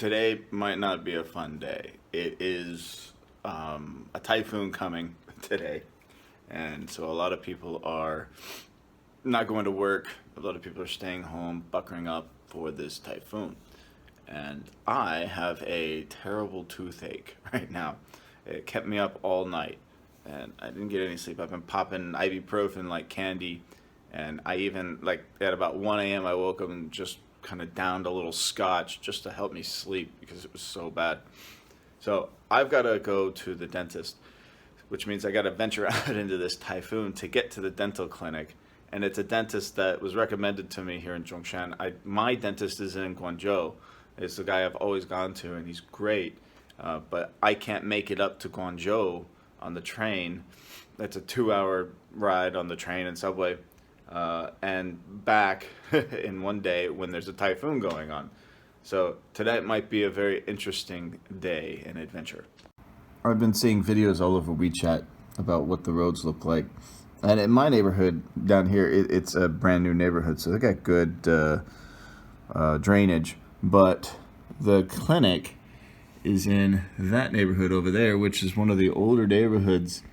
Today might not be a fun day. It is a typhoon coming today, and so a lot of people are not going to work. A lot of people are staying home, buckling up for this typhoon. And I have a terrible toothache right now. It kept me up all night, and I didn't get any sleep. I've been popping ibuprofen like candy, and I even, like, at about 1 a.m. I woke up and just kind of downed a little scotch just to help me sleep because it was so bad. So I've got to go to the dentist, which means I got to venture out into this typhoon to get to the dental clinic. And it's a dentist that was recommended to me here in Zhongshan. My dentist is in Guangdong. It's the guy I've always gone to, and he's great. But I can't make it up to Guangzhou on the train. That's a 2-hour ride on the train and subway, and back in one day when there's a typhoon going on. So today might be a very interesting day and adventure. I've been seeing videos all over WeChat about what the roads look like. And in my neighborhood down here, it's a brand new neighborhood, so they got good drainage. But the clinic is in that neighborhood over there, which is one of the older neighborhoods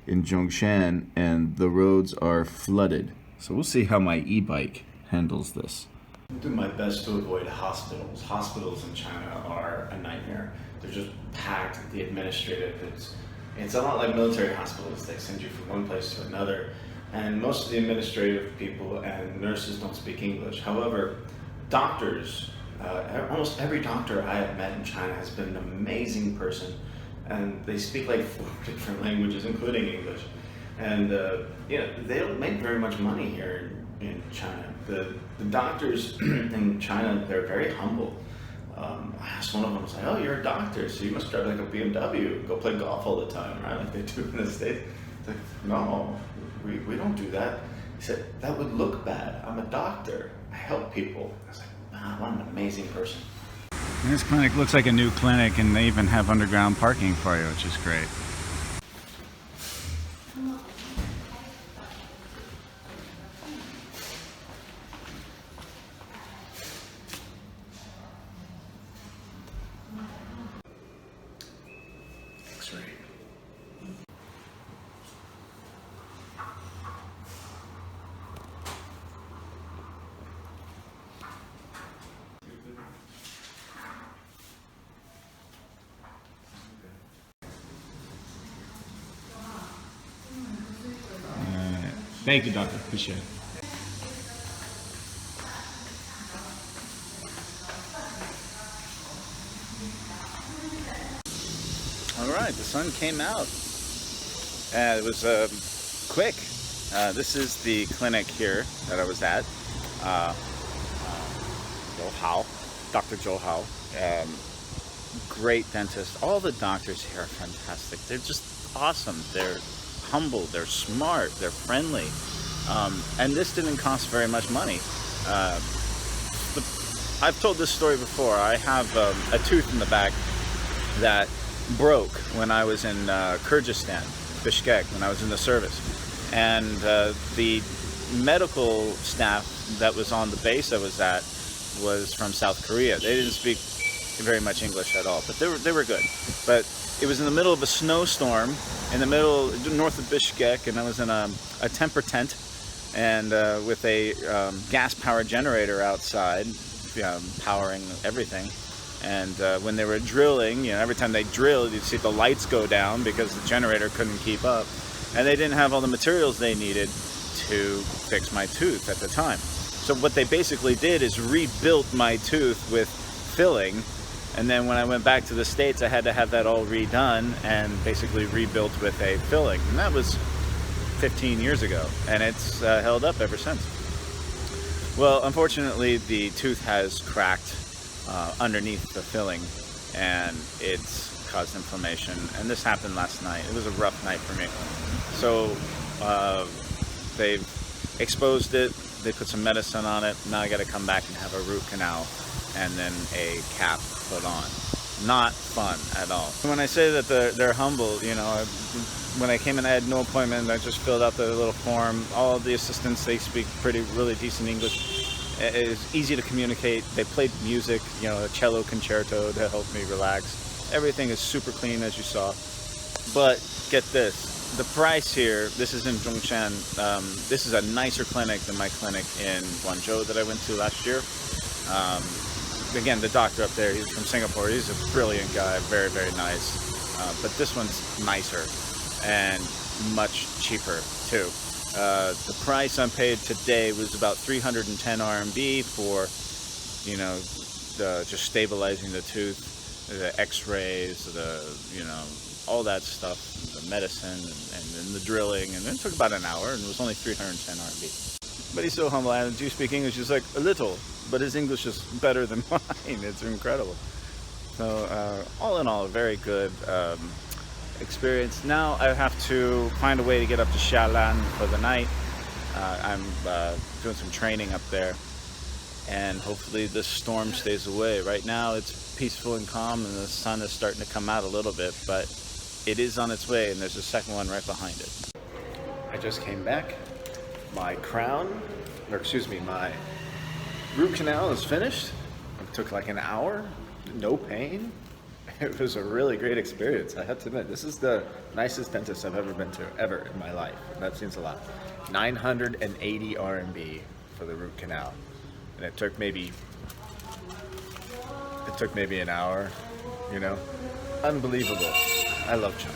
in Zhongshan, and the roads are flooded. So we'll see how my e-bike handles this. I do my best to avoid hospitals. Hospitals in China are a nightmare. They're just packed. The administrative, it's a lot like military hospitals. They send you from one place to another, and most of the administrative people and nurses don't speak English. However, doctors, almost every doctor I have met in China has been an amazing person, and they speak like 4 different languages, including English. And they don't make very much money here in China. The doctors in China, they're very humble. I asked one of them, I was like, "Oh, you're a doctor, so you must drive like a BMW and go play golf all the time, right? Like they do in the States." It's like, "No, we don't do that." He said, "That would look bad. I'm a doctor. I help people." I was like, "Wow, what an amazing person." This clinic looks like a new clinic, and they even have underground parking for you, which is great. Thank you, doctor. Appreciate it. All right, the sun came out. It was quick. This is the clinic here that I was at. Dr. Zhou Hao. Great dentist. All the doctors here are fantastic. They're just awesome. They're humble, they're smart, they're friendly, and this didn't cost very much money. I've told this story before. I have a tooth in the back that broke when I was in Kyrgyzstan, Bishkek, when I was in the service, and the medical staff that was on the base I was at was from South Korea. They didn't speak very much English at all, but they were good. But it was in the middle of a snowstorm in the middle, north of Bishkek, and I was in a temper tent and with a gas power generator outside, powering everything. And when they were drilling, every time they drilled, you'd see the lights go down because the generator couldn't keep up. And they didn't have all the materials they needed to fix my tooth at the time. So what they basically did is rebuilt my tooth with filling. And then when I went back to the States, I had to have that all redone and basically rebuilt with a filling. And that was 15 years ago, and it's held up ever since. Well, unfortunately, the tooth has cracked underneath the filling, and it's caused inflammation. And this happened last night. It was a rough night for me. So they've exposed it. They put some medicine on it. Now I got to come back and have a root canal and then a cap put on. Not fun at all. When I say that they're humble, when I came in, I had no appointment. I just filled out the little form. All of the assistants, they speak really decent English. It's easy to communicate. They played music, you know, a cello concerto to help me relax. Everything is super clean, as you saw. But get this, the price here, this is in Zhongshan. This is a nicer clinic than my clinic in Guangdong that I went to last year. Again, the doctor up there, he's from Singapore. He's a brilliant guy, very, very nice. But this one's nicer and much cheaper too. The price I paid today was about 310 RMB for, you know, just stabilizing the tooth, the X-rays, all that stuff, the medicine and the drilling, and it took about an hour, and it was only 310 RMB. But he's so humble. And do you speak English? He's like, a little, but his English is better than mine. It's incredible. So all in all, a very good experience. Now I have to find a way to get up to Xiaolan for the night. I'm doing some training up there, and hopefully this storm stays away. Right now it's peaceful and calm, and the sun is starting to come out a little bit, but it is on its way, and there's a second one right behind it. I just came back. My my root canal is finished. It took like an hour, no pain. It was a really great experience. I have to admit, this is the nicest dentist I've ever been to, ever in my life. That seems a lot. 980 RMB for the root canal. And it took maybe an hour, you know? Unbelievable. I love China.